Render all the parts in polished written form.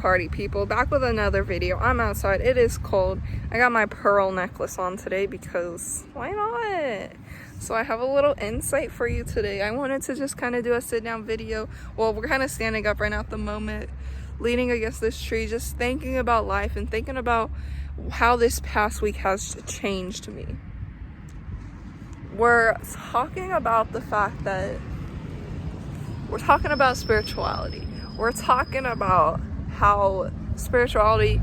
party people, back with another video. I'm outside, it is cold. I got my pearl necklace on today because why not? So I have a little insight for you today. I wanted to just kind of do a sit down video. Well, we're kind of standing up right now at the moment, leaning against this tree, just thinking about life and thinking about how this past week has changed me. We're talking about the fact that we're talking about spirituality. We're talking about how spirituality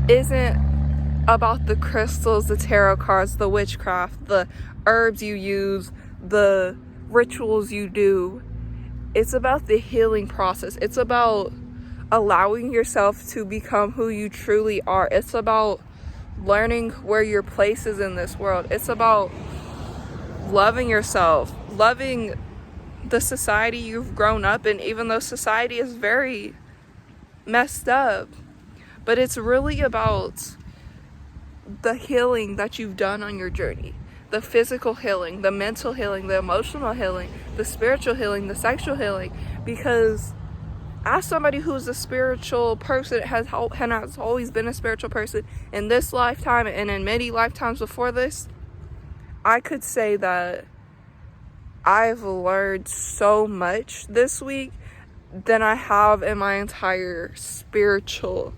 isn't about the crystals, the tarot cards, the witchcraft, the herbs you use, the rituals you do. It's about the healing process. It's about allowing yourself to become who you truly are. It's about learning where your place is in this world. It's about loving yourself, loving the society you've grown up in, even though society is very messed up. But it's really about the healing that you've done on your journey. The physical healing, the mental healing, the emotional healing, the spiritual healing, the sexual healing. Because as somebody who's a spiritual person, has always been a spiritual person in this lifetime and in many lifetimes before this, I could say that I've learned so much this week than I have in my entire spiritual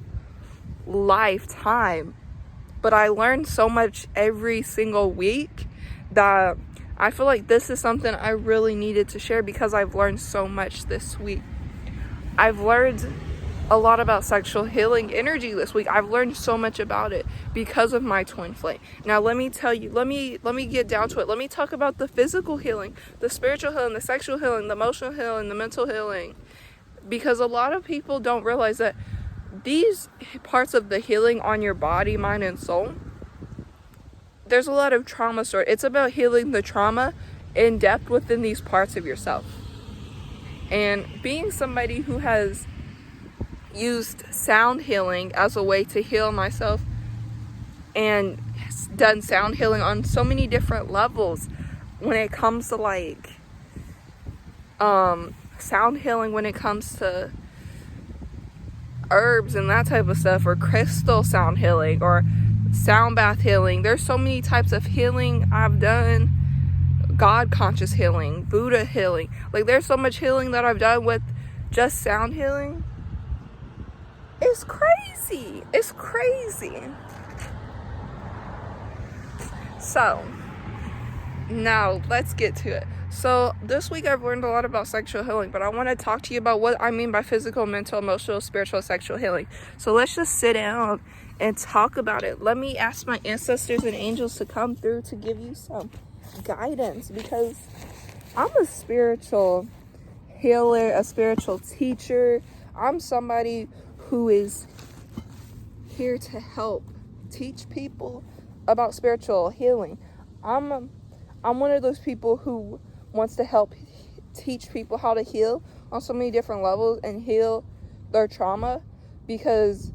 lifetime. But I learned so much every single week that I feel like this is something I really needed to share because I've learned so much this week. I've learned a lot about sexual healing energy this week. I've learned so much about it because of my twin flame. Now let me tell you, let me get down to it. Let me talk about the physical healing, the spiritual healing, the sexual healing, the emotional healing, the mental healing. Because a lot of people don't realize that these parts of the healing on your body, mind, and soul, there's a lot of trauma stored. It's about healing the trauma in depth within these parts of yourself. And being somebody who has used sound healing as a way to heal myself and done sound healing on so many different levels when it comes to like sound healing, when it comes to herbs and that type of stuff, or crystal sound healing, or sound bath healing. There's so many types of healing I've done. God conscious healing, Buddha healing. Like there's so much healing that I've done with just sound healing. It's crazy. It's crazy. So, now let's get to it. So, this week I've learned a lot about sexual healing, but I want to talk to you about what I mean by physical, mental, emotional, spiritual, sexual healing. So, let's just sit down and talk about it. Let me ask my ancestors and angels to come through to give you some guidance, because I'm a spiritual healer, a spiritual teacher. I'm somebody who is here to help teach people about spiritual healing. I'm one of those people who wants to help teach people how to heal on so many different levels and heal their trauma, because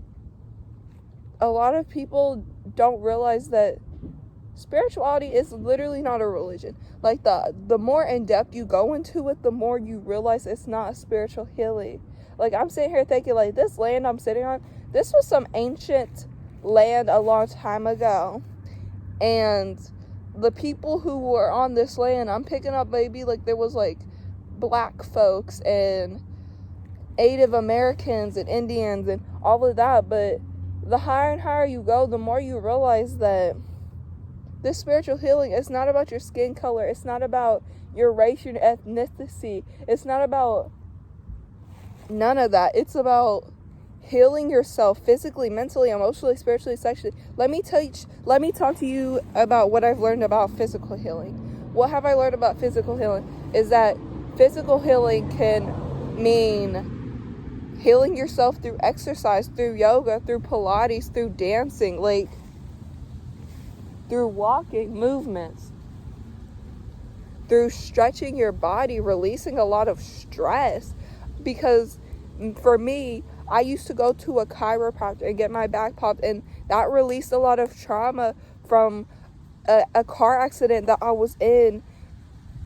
a lot of people don't realize that spirituality is literally not a religion. Like the more in depth you go into it, the more you realize it's not a spiritual healing. Like I'm sitting here thinking, like, this land I'm sitting on, this was some ancient land a long time ago. And the people who were on this land, I'm picking up maybe like there was like black folks and Native Americans and Indians and all of that. But the higher and higher you go, the more you realize that this spiritual healing is not about your skin color. It's not about your race, your ethnicity. It's not about none of that. It's about healing yourself physically, mentally, emotionally, spiritually, sexually. Let me talk to you about what I've learned about physical healing. What have I learned about physical healing is that physical healing can mean healing yourself through exercise, through yoga, through Pilates, through dancing, like through walking, movements, through stretching your body, releasing a lot of stress. Because for me, I used to go to a chiropractor and get my back popped, and that released a lot of trauma from a car accident that I was in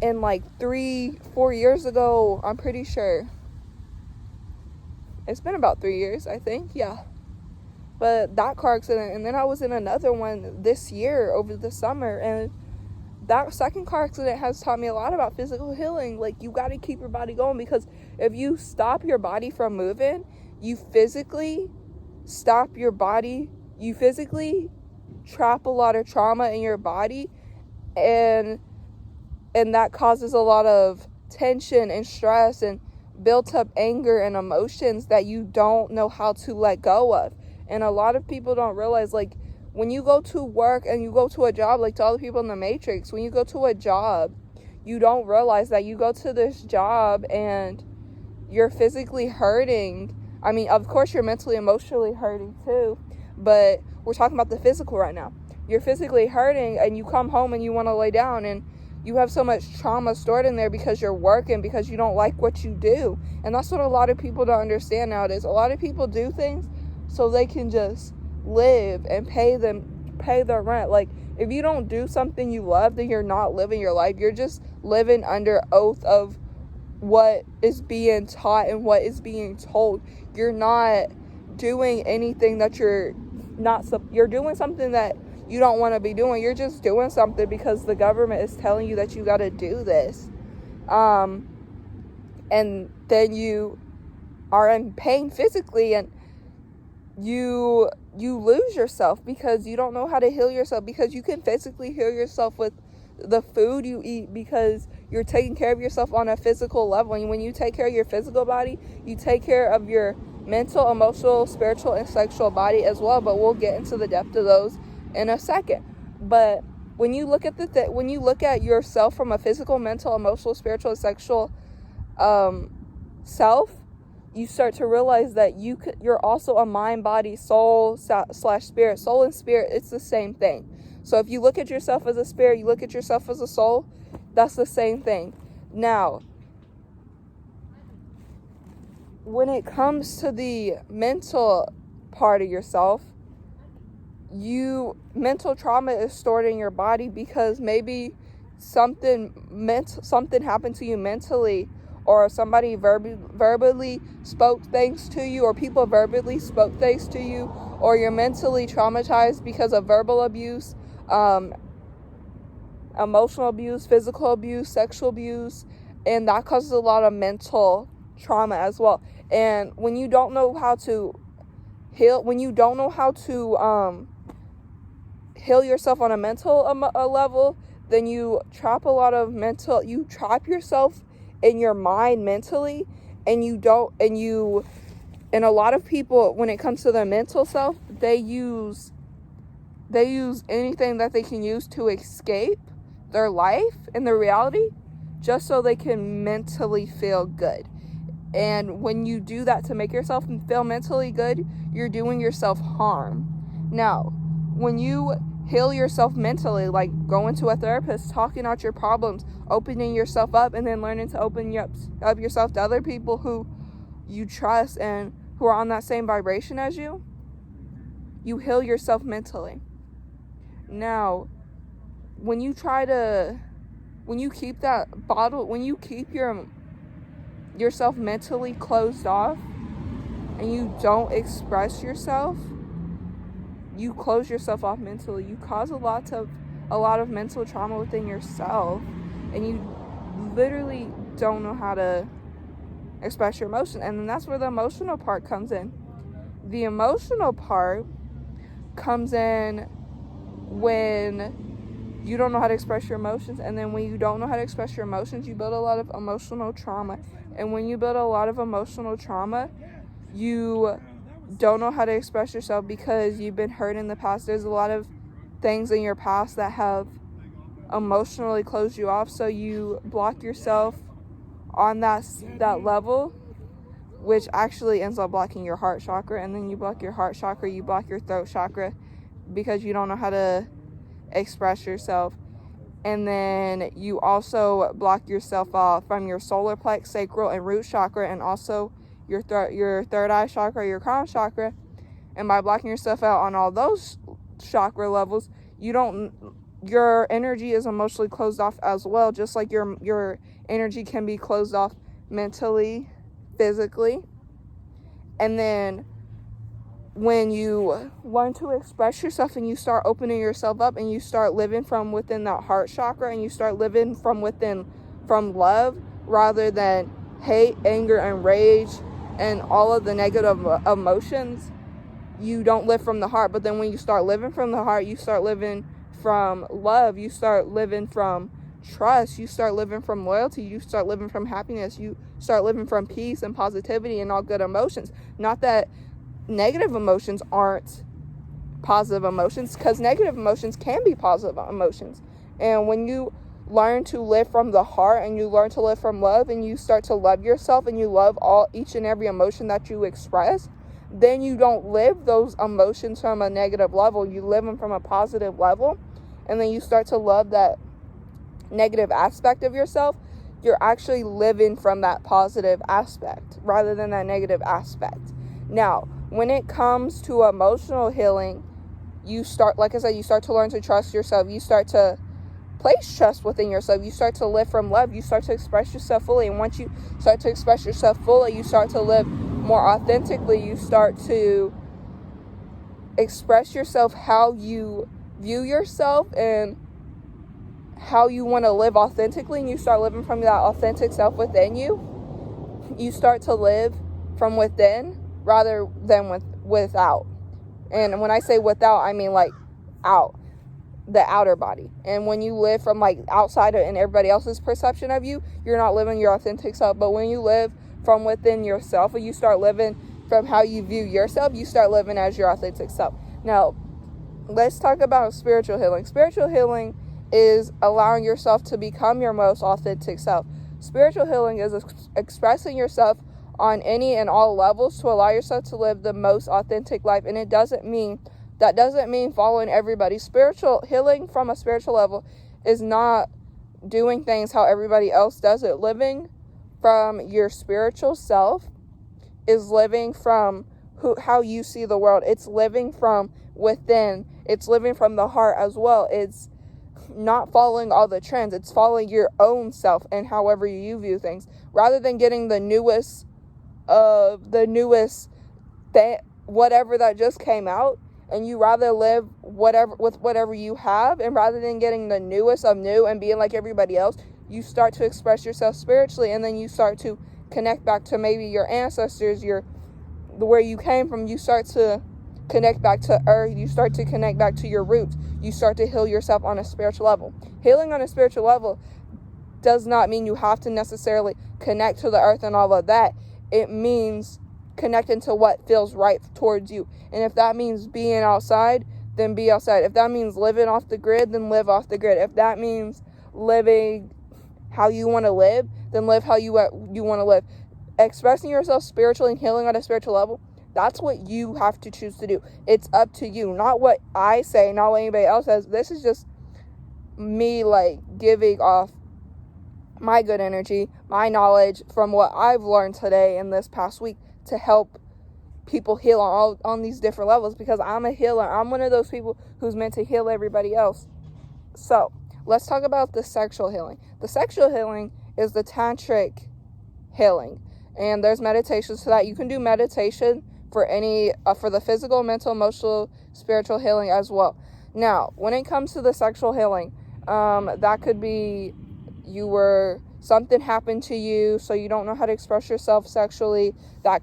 like 3-4 years ago, I'm pretty sure. It's been about 3 years, I think. Yeah. But that car accident, and then I was in another one this year over the summer, and that second car accident has taught me a lot about physical healing. Like, you got to keep your body going, because if you stop your body from moving, you physically stop your body, you physically trap a lot of trauma in your body, and that causes a lot of tension and stress and built up anger and emotions that you don't know how to let go of. And a lot of people don't realize, like, when you go to work and you go to a job, like to all the people in the Matrix, when you go to a job, you don't realize that you go to this job and you're physically hurting. I mean, of course, you're mentally, emotionally hurting too, but we're talking about the physical right now. You're physically hurting, and you come home and you want to lay down, and you have so much trauma stored in there because you're working, because you don't like what you do. And that's what a lot of people don't understand nowadays. A lot of people do things so they can just live and pay their rent. Like, if you don't do something you love, then you're not living your life. You're just living under oath of what is being taught and what is being told. You're not doing anything that you're doing something that you don't want to be doing. You're just doing something because the government is telling you that you got to do this. And then you are in pain physically, and you lose yourself because you don't know how to heal yourself, because you can physically heal yourself with the food you eat, because you're taking care of yourself on a physical level. And when you take care of your physical body, you take care of your mental, emotional, spiritual, and sexual body as well. But we'll get into the depth of those in a second. But when you look at when you look at yourself from a physical, mental, emotional, spiritual, and sexual self, you start to realize that you're also a mind, body, soul / spirit. Soul and spirit, it's the same thing. So if you look at yourself as a spirit, you look at yourself as a soul, that's the same thing. Now, when it comes to the mental part of yourself, mental trauma is stored in your body because maybe something happened to you mentally, or somebody verbally spoke things to you, or people verbally spoke things to you, or you're mentally traumatized because of verbal abuse, emotional abuse, physical abuse, sexual abuse, and that causes a lot of mental trauma as well. And when you don't know how to heal, heal yourself on a mental level, then you trap yourself in your mind mentally, and a lot of people, when it comes to their mental self, they use anything that they can use to escape their life and their reality, just so they can mentally feel good. And when you do that to make yourself feel mentally good, you're doing yourself harm. Now, when you heal yourself mentally, like going to a therapist, talking out your problems, opening yourself up, and then learning to open up yourself to other people who you trust and who are on that same vibration as you, you heal yourself mentally. Now, when you keep yourself mentally closed off, and you don't express yourself, you close yourself off mentally. You cause a lot of mental trauma within yourself, and you literally don't know how to express your emotion. And then that's where the emotional part comes in. The emotional part comes in when you don't know how to express your emotions, and then when you don't know how to express your emotions, you build a lot of emotional trauma. And when you build a lot of emotional trauma, you don't know how to express yourself because you've been hurt in the past. There's a lot of things in your past that have emotionally closed you off, so you block yourself on that level, which actually ends up blocking your heart chakra. And then you block your heart chakra, you block your throat chakra, because you don't know how to express yourself. And then you also block yourself off from your solar plex, sacral, and root chakra, and also your third eye chakra, your crown chakra. And by blocking yourself out on all those chakra levels, your energy is emotionally closed off as well, just like your energy can be closed off mentally, physically. And then when you learn to express yourself and you start opening yourself up and you start living from within that heart chakra and you start living from within, from love rather than hate, anger, and rage and all of the negative emotions, you don't live from the heart. But then when you start living from the heart, you start living from love, you start living from trust, you start living from loyalty, you start living from happiness, you start living from peace and positivity and all good emotions. Not that negative emotions aren't positive emotions, because negative emotions can be positive emotions. And when you learn to live from the heart and you learn to live from love and you start to love yourself and you love each and every emotion that you express, then you don't live those emotions from a negative level. You live them from a positive level, and then you start to love that negative aspect of yourself. You're actually living from that positive aspect rather than that negative aspect. Now, when it comes to emotional healing, you start, like I said, you start to learn to trust yourself. You start to place trust within yourself. You start to live from love. You start to express yourself fully. And once you start to express yourself fully, you start to live more authentically. You start to express yourself how you view yourself and how you want to live authentically. And you start living from that authentic self within you. You start to live from within rather than without. And when I say without, I mean like out, the outer body. And when you live from like outside and everybody else's perception of you, you're not living your authentic self. But when you live from within yourself and you start living from how you view yourself, you start living as your authentic self. Now, let's talk about spiritual healing. Spiritual healing is allowing yourself to become your most authentic self. Spiritual healing is expressing yourself on any and all levels to allow yourself to live the most authentic life. And that doesn't mean following everybody. Spiritual healing from a spiritual level is not doing things how everybody else does it. Living from your spiritual self is living from how you see the world. It's living from within. It's living from the heart as well. It's not following all the trends. It's following your own self and however you view things, rather than getting the newest whatever that just came out, and you rather live whatever you have, and rather than getting the newest of new and being like everybody else, you start to express yourself spiritually, and then you start to connect back to maybe your ancestors, where you came from. You start to connect back to earth. You start to connect back to your roots. You start to heal yourself on a spiritual level. Healing on a spiritual level does not mean you have to necessarily connect to the earth and all of that. It means connecting to what feels right towards you. And if that means being outside, then be outside. If that means living off the grid, then live off the grid. If that means living how you want to live, then live how you want to live. Expressing yourself spiritually and healing on a spiritual level, that's what you have to choose to do. It's up to you, not what I say, not what anybody else says. This is just me like giving off my good energy, my knowledge from what I've learned today and this past week to help people heal on these different levels, because I'm a healer. I'm one of those people who's meant to heal everybody else. So let's talk about the sexual healing. The sexual healing is the Tantric Healing, and there's meditations to that. You can do meditation for for the physical, mental, emotional, spiritual healing as well. Now, when it comes to the sexual healing, that could be something happened to you, so you don't know how to express yourself sexually. That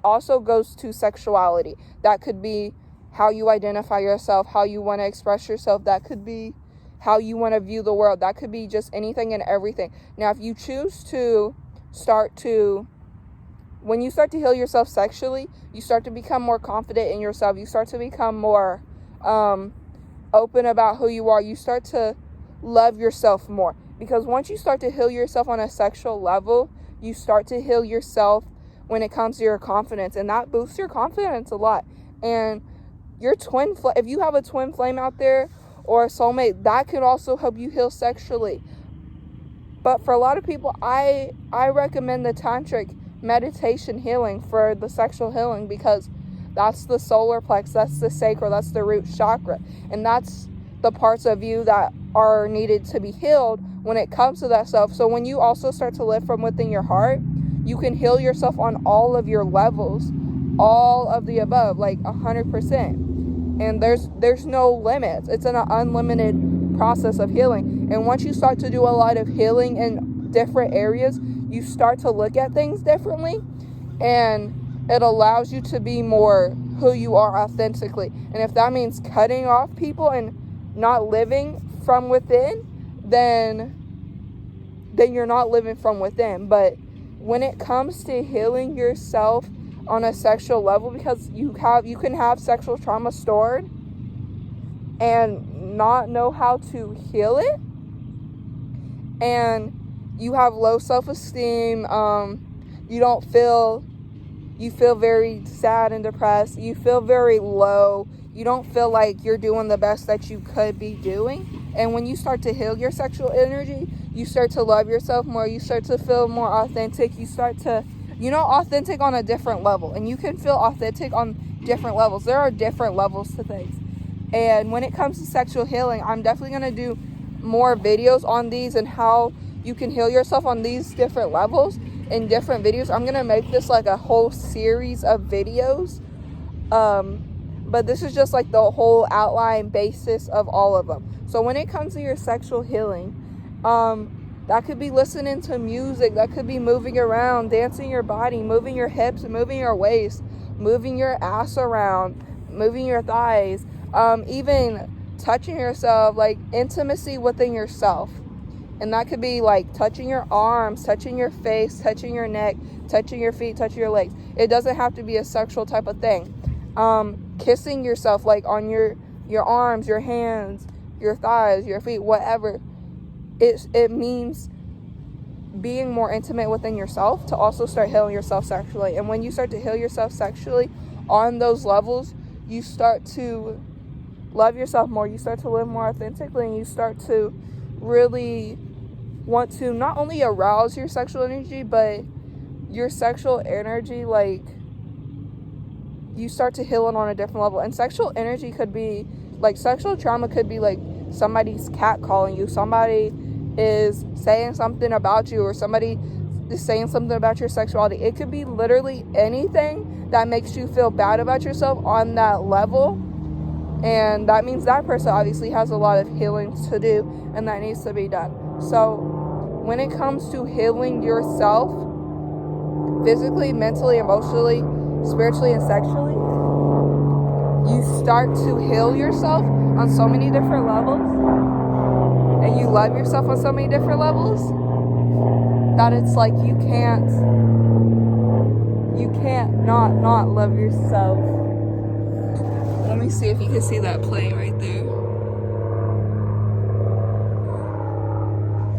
also goes to sexuality. That could be how you identify yourself, how you want to express yourself. That could be how you want to view the world. That could be just anything and everything. Now, if you choose to when you start to heal yourself sexually, you start to become more confident in yourself. You start to become more open about who you are. You start to love yourself more, because once you start to heal yourself on a sexual level, you start to heal yourself when it comes to your confidence, and that boosts your confidence a lot. And your if you have a twin flame out there or a soulmate, that can also help you heal sexually. But for a lot of people, I recommend the tantric meditation healing for the sexual healing, because that's the solar plex, that's the sacral, that's the root chakra, and that's the parts of you that are needed to be healed when it comes to that stuff. So when you also start to live from within your heart, You can heal yourself on all of your levels, all of the above, like 100%. And there's no limits. It's an unlimited process of healing. And once you start to do a lot of healing in different areas, you start to look at things differently, and it allows you to be more who you are authentically. And if that means cutting off people and not living from within, then you're not living from within. But when it comes to healing yourself on a sexual level, because you can have sexual trauma stored and not know how to heal it, and you have low self-esteem, you feel very sad and depressed, you feel very low, you don't feel like you're doing the best that you could be doing. And when you start to heal your sexual energy, you start to love yourself more, you start to feel more authentic, you start to, authentic on a different level. And you can feel authentic on different levels. There are different levels to things. And when it comes to sexual healing, I'm definitely going to do more videos on these and how you can heal yourself on these different levels in different videos. I'm going to make this like a whole series of videos. But this is just like the whole outline basis of all of them. So when it comes to your sexual healing, that could be listening to music, that could be moving around, dancing your body, moving your hips, moving your waist, moving your ass around, moving your thighs, even touching yourself, like intimacy within yourself. And that could be like touching your arms, touching your face, touching your neck, touching your feet, touching your legs. It doesn't have to be a sexual type of thing. Kissing yourself, like on your arms, your hands, your thighs, your feet, whatever. It means being more intimate within yourself to also start healing yourself sexually. And when you start to heal yourself sexually on those levels, you start to love yourself more, you start to live more authentically, and you start to really want to not only arouse your sexual energy, but your sexual energy, like, you start to heal it on a different level. And sexual energy could be, like, sexual trauma could be like somebody's catcalling you, somebody is saying something about you, or somebody is saying something about your sexuality. It could be literally anything that makes you feel bad about yourself on that level. And that means that person obviously has a lot of healing to do, and that needs to be done. So when it comes to healing yourself physically, mentally, emotionally, spiritually, and sexually, you start to heal yourself on so many different levels, and you love yourself on so many different levels, that it's like you can't not love yourself. Let me see if you can see that plane right there.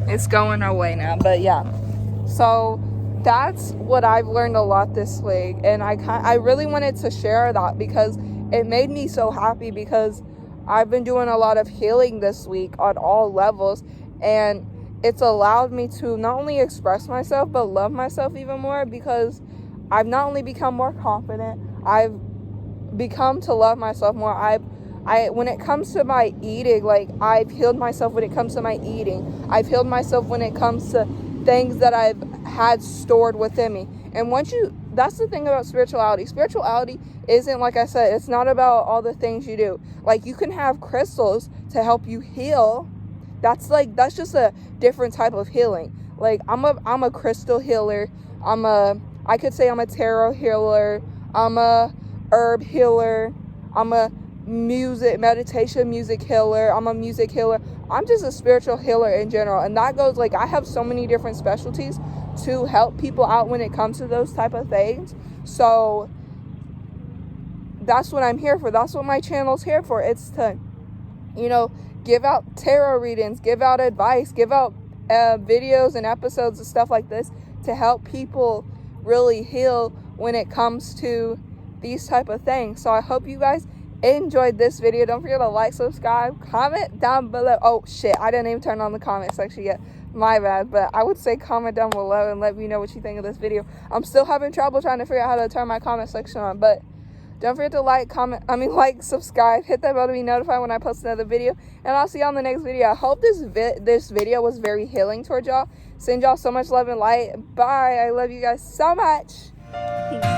It's going away now, but yeah. So that's what I've learned a lot this week, and I really wanted to share that because it made me so happy, because I've been doing a lot of healing this week on all levels, and it's allowed me to not only express myself but love myself even more, because I've not only become more confident, I've become to love myself more. When it comes to my eating, like, I've healed myself when it comes to my eating. I've healed myself when it comes to things that I've had stored within me. And that's the thing about spirituality. Spirituality isn't, like I said, it's not about all the things you do. Like, you can have crystals to help you heal. That's just a different type of healing. Like, I'm a crystal healer. I could say I'm a tarot healer. I'm a herb healer. I'm a meditation music healer. I'm a music healer. I'm just a spiritual healer in general. And that goes, like, I have so many different specialties to help people out when it comes to those type of things. So that's what I'm here for. That's what my channel's here for. It's to, give out tarot readings, give out advice, give out videos and episodes and stuff like this to help people really heal when it comes to these type of things. So I hope you guys enjoyed this video. Don't forget to like, subscribe, comment down below. Oh shit, I didn't even turn on the comment section yet. My bad. But I would say comment down below and let me know what you think of this video. I'm still having trouble trying to figure out how to turn my comment section on, but Don't forget to like, subscribe, hit that bell to be notified when I post another video, and I'll see y'all in the next video. I hope this video was very healing towards y'all. Send y'all so much love and light. Bye. I love you guys so much. Peace.